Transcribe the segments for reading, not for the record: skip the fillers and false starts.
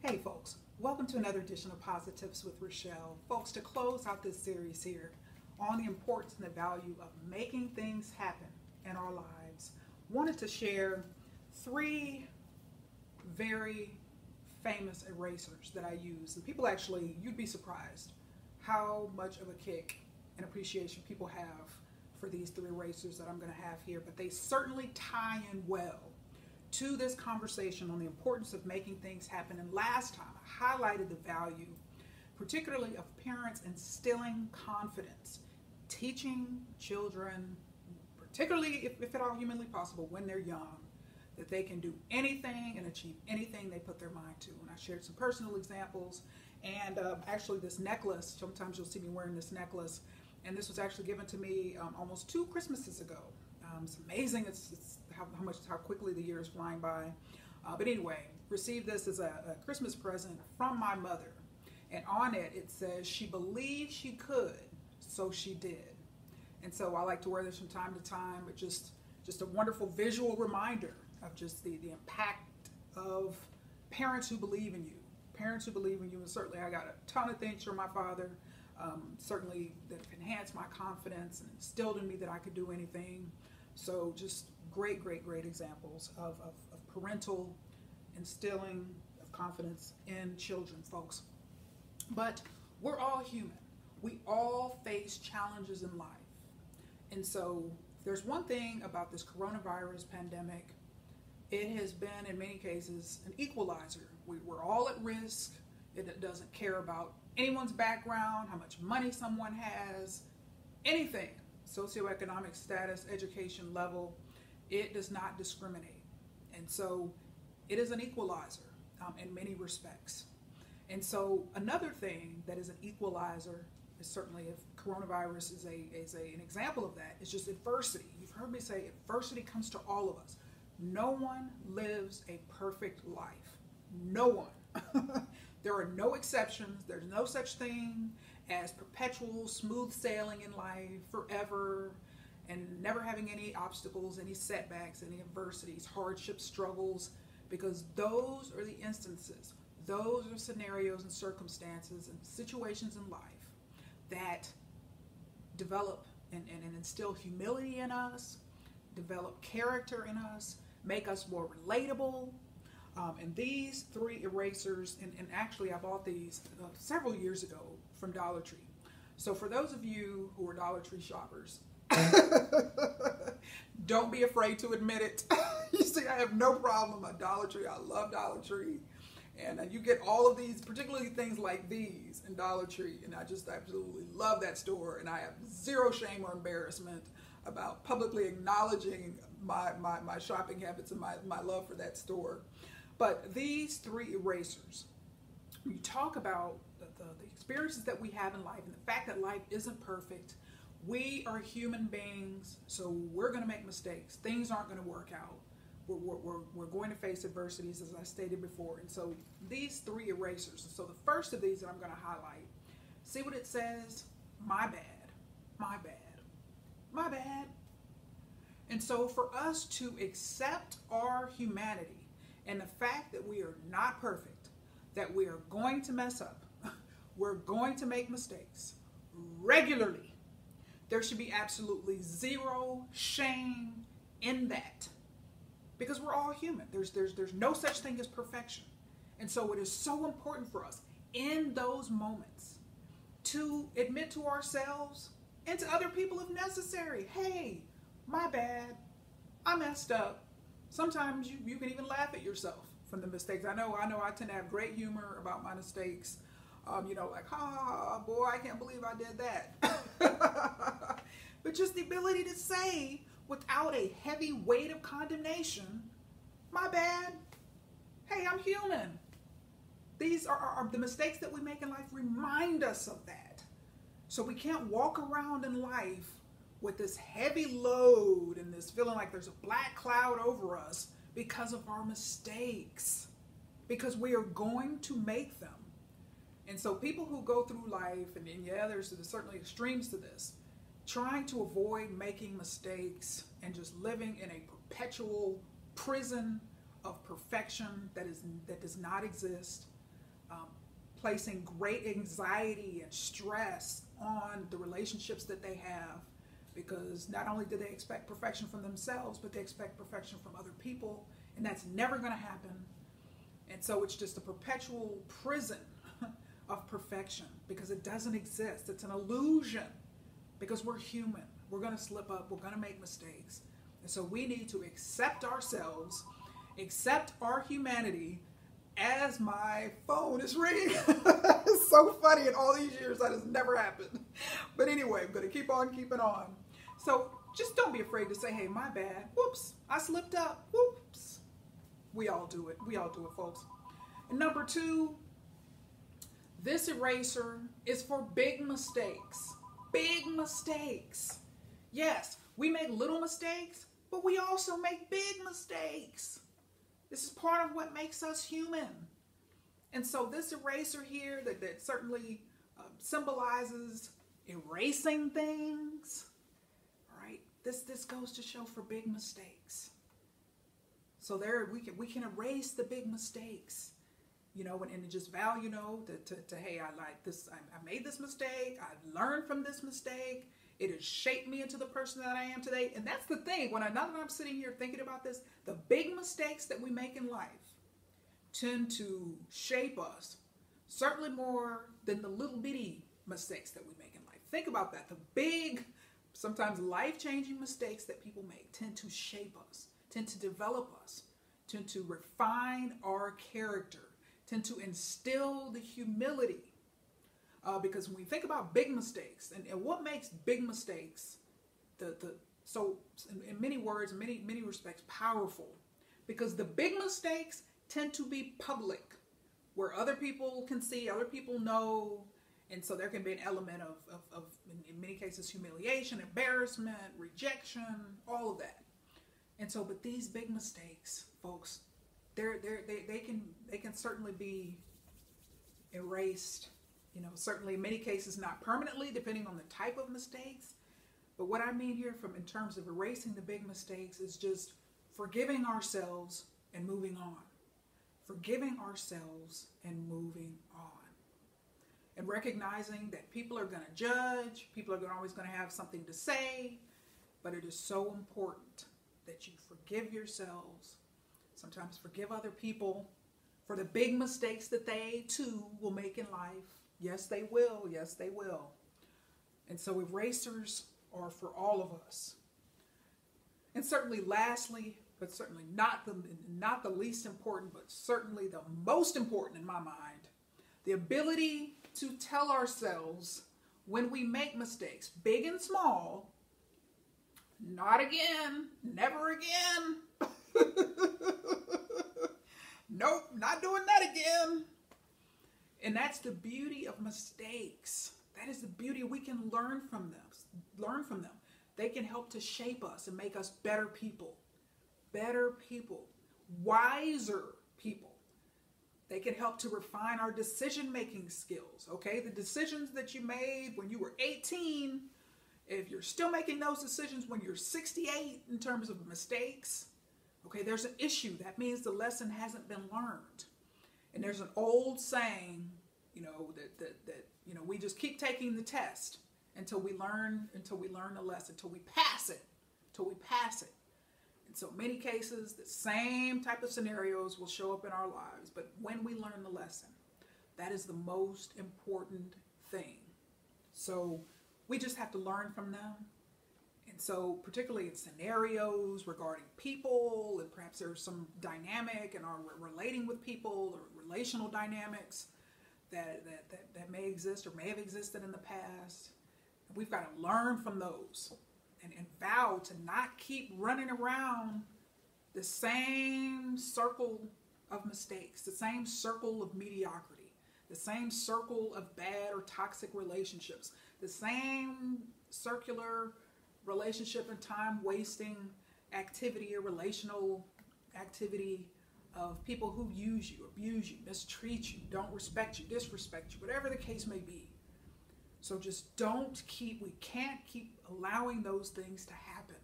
Hey folks, welcome to another edition of Posi-TIPS with Rachelle. Folks, to close out this series here on the importance and the value of making things happen in our lives, wanted to share three very famous erasers that I use. And people actually, you'd be surprised how much of a kick and appreciation people have for these three erasers that I'm going to have here, but they certainly tie in well to this conversation on the importance of making things happen. And last time I highlighted the value, particularly of parents instilling confidence, teaching children, particularly if at all humanly possible when they're young, that they can do anything and achieve anything they put their mind to. And I shared some personal examples, and actually this necklace, sometimes you'll see me wearing this necklace, and this was actually given to me almost 2 Christmases ago. It's amazing it's how quickly the year is flying by. But anyway, received this as a Christmas present from my mother. And on it, it says, "She believed she could, so she did." And so I like to wear this from time to time, but just a wonderful visual reminder of just the impact of parents who believe in you. Parents who believe in you, and certainly I got a ton of things from my father, certainly that have enhanced my confidence and instilled in me that I could do anything. So just great examples of parental instilling of confidence in children, folks. But we're all human. We all face challenges in life. And so if there's one thing about this coronavirus pandemic, it has been, in many cases, an equalizer. We're all at risk. It doesn't care about anyone's background, how much money someone has, anything. Socioeconomic status, education level, it does not discriminate. And so it is an equalizer in many respects. And so another thing that is an equalizer is certainly, if coronavirus is an example of that, it's just adversity. You've heard me say adversity comes to all of us. No one lives a perfect life. No one. There are no exceptions. There's no such thing as perpetual smooth sailing in life forever and never having any obstacles, any setbacks, any adversities, hardships, struggles, because those are the instances, those are scenarios and circumstances and situations in life that develop and instill humility in us, develop character in us, make us more relatable. And these three erasers, and actually I bought these several years ago from Dollar Tree. So for those of you who are Dollar Tree shoppers, don't be afraid to admit it. You see, I have no problem at Dollar Tree. I love Dollar Tree. And you get all of these, particularly things like these in Dollar Tree. And I just absolutely love that store. And I have zero shame or embarrassment about publicly acknowledging my shopping habits and my love for that store. But these three erasers, when you talk about the experiences that we have in life and the fact that life isn't perfect, we are human beings, so we're going to make mistakes. Things aren't going to work out. We're going to face adversities, as I stated before. And so these three erasers, and so the first of these that I'm going to highlight, see what it says? My bad, my bad, my bad. And so for us to accept our humanity, and the fact that we are not perfect, that we are going to mess up, we're going to make mistakes regularly, there should be absolutely zero shame in that, because we're all human. There's no such thing as perfection. And so it is so important for us in those moments to admit to ourselves and to other people if necessary, hey, my bad, I messed up. Sometimes you can even laugh at yourself from the mistakes. I know I tend to have great humor about my mistakes. Like, ha, boy, I can't believe I did that. But just the ability to say, without a heavy weight of condemnation, my bad. Hey, I'm human. These are the mistakes that we make in life remind us of that. So we can't walk around in life with this heavy load and this feeling like there's a black cloud over us because of our mistakes, because we are going to make them. And so people who go through life, and yeah, there's certainly extremes to this, trying to avoid making mistakes and just living in a perpetual prison of perfection that does not exist, placing great anxiety and stress on the relationships that they have, because not only do they expect perfection from themselves, but they expect perfection from other people, and that's never going to happen. And so it's just a perpetual prison of perfection, because it doesn't exist. It's an illusion, because we're human. We're going to slip up. We're going to make mistakes. And so we need to accept ourselves, accept our humanity. As my phone is ringing. It's so funny, in all these years that has never happened. But anyway, I'm going to keep on keeping on. So just don't be afraid to say, hey, my bad. Whoops, I slipped up. Whoops. We all do it. We all do it, folks. And number 2, this eraser is for big mistakes. Big mistakes. Yes, we make little mistakes, but we also make big mistakes. This is part of what makes us human. And so this eraser here that certainly symbolizes erasing things, all right? This goes to show for big mistakes. So there we can erase the big mistakes, you know, and just vow, you know, to hey, I like this, I made this mistake, I learned from this mistake. It has shaped me into the person that I am today. And that's the thing, now that I'm sitting here thinking about this, the big mistakes that we make in life tend to shape us, certainly more than the little bitty mistakes that we make in life. Think about that. The big, sometimes life-changing mistakes that people make tend to shape us, tend to develop us, tend to refine our character, tend to instill the humility. Because when we think about big mistakes, and what makes big mistakes, so in many words, many respects, powerful, because the big mistakes tend to be public, where other people can see, other people know, and so there can be an element of in many cases, humiliation, embarrassment, rejection, all of that. And so, but these big mistakes, folks, they can certainly be erased. You know, certainly in many cases not permanently, depending on the type of mistakes. But what I mean here in terms of erasing the big mistakes is just forgiving ourselves and moving on. Forgiving ourselves and moving on. And recognizing that people are going to judge, people are always going to have something to say, but it is so important that you forgive yourselves, sometimes forgive other people for the big mistakes that they too will make in life. Yes, they will. Yes, they will. And so erasers are for all of us. And certainly lastly, but certainly not the least important, but certainly the most important in my mind, the ability to tell ourselves when we make mistakes, big and small, not again, never again. Nope, not doing that again. And that's the beauty of mistakes. That is the beauty. We can learn from them. They can help to shape us and make us better people, wiser people. They can help to refine our decision-making skills, okay? The decisions that you made when you were 18, if you're still making those decisions when you're 68 in terms of mistakes, okay, there's an issue. That means the lesson hasn't been learned. And there's an old saying, you know, that we just keep taking the test until we learn the lesson, until we pass it. And so many cases, the same type of scenarios will show up in our lives. But when we learn the lesson, that is the most important thing. So we just have to learn from them. And so particularly in scenarios regarding people, and perhaps there's some dynamic in our relating with people, or relational dynamics that may exist or may have existed in the past. We've got to learn from those and vow to not keep running around the same circle of mistakes, the same circle of mediocrity, the same circle of bad or toxic relationships, the same circular relationship and time wasting activity or relational activity of people who use you, abuse you, mistreat you, don't respect you, disrespect you, whatever the case may be. So just we can't keep allowing those things to happen.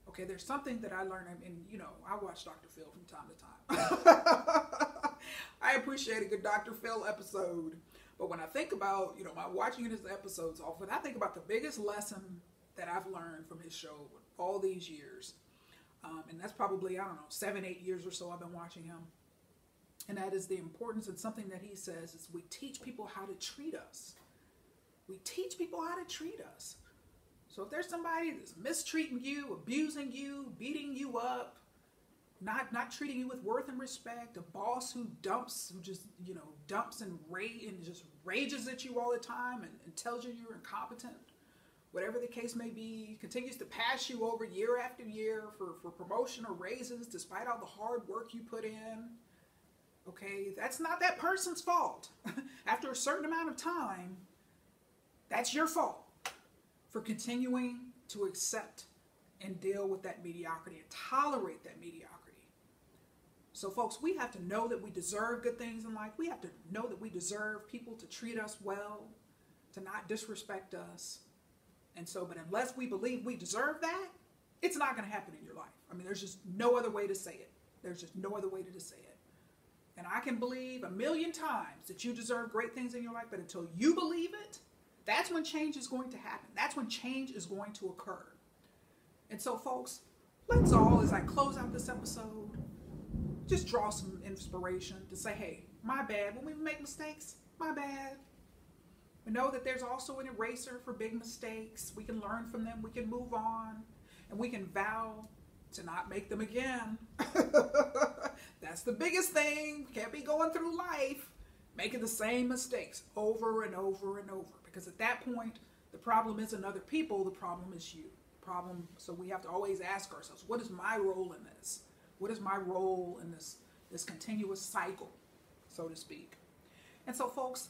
Okay, there's something that I learned, and I watch Dr. Phil from time to time. I appreciate appreciate a good Dr. Phil episode. But when I think about, my watching his episodes often, I think about the biggest lesson that I've learned from his show all these years. And that's probably, 7, 8 years or so I've been watching him. And that is the importance, and something that he says is we teach people how to treat us. We teach people how to treat us. So if there's somebody that's mistreating you, abusing you, beating you up, not treating you with worth and respect, a boss who dumps and just rages at you all the time and tells you you're incompetent, whatever the case may be, continues to pass you over year after year for promotion or raises despite all the hard work you put in, okay, that's not that person's fault. After a certain amount of time, that's your fault for continuing to accept and deal with that mediocrity and tolerate that mediocrity. So folks, we have to know that we deserve good things in life. We have to know that we deserve people to treat us well, to not disrespect us. And so, but unless we believe we deserve that, it's not going to happen in your life. I mean, there's just no other way to say it. There's just no other way to say it. And I can believe 1,000,000 times that you deserve great things in your life, but until you believe it, that's when change is going to happen. That's when change is going to occur. And so, folks, let's all, as I close out this episode, just draw some inspiration to say, hey, my bad. When we make mistakes, my bad. We know that there's also an eraser for big mistakes. We can learn from them. We can move on. And we can vow to not make them again. That's the biggest thing. Can't be going through life making the same mistakes over and over and over. Because at that point, the problem isn't other people. The problem is you. So we have to always ask ourselves, what is my role in this? What is my role in this continuous cycle, so to speak? And so, folks,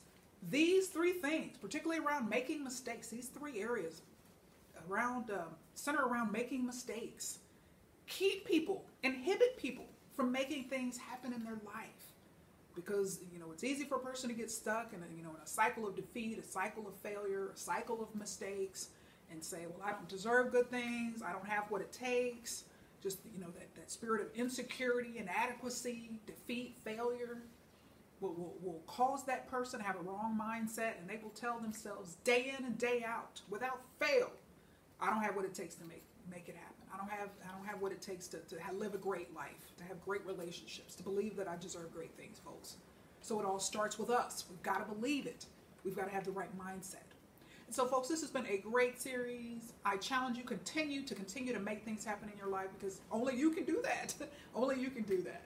these 3 things, particularly around making mistakes, these 3 areas center around making mistakes, inhibit people from making things happen in their life. Because, it's easy for a person to get stuck in a cycle of defeat, a cycle of failure, a cycle of mistakes, and say, well, I don't deserve good things, I don't have what it takes. Just, that spirit of insecurity, inadequacy, defeat, failure will cause that person to have a wrong mindset, and they will tell themselves day in and day out, without fail, I don't have what it takes to make it happen. I don't have what it takes to live a great life, to have great relationships, to believe that I deserve great things, folks. So it all starts with us. We've got to believe it. We've got to have the right mindset. And so, folks, this has been a great series. I challenge you continue to make things happen in your life, because only you can do that. Only you can do that.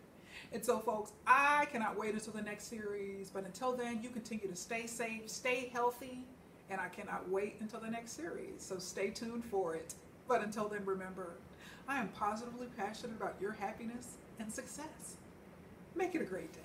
And so, folks, I cannot wait until the next series. But until then, you continue to stay safe, stay healthy, and I cannot wait until the next series. So stay tuned for it. But until then, remember, I am positively passionate about your happiness and success. Make it a great day.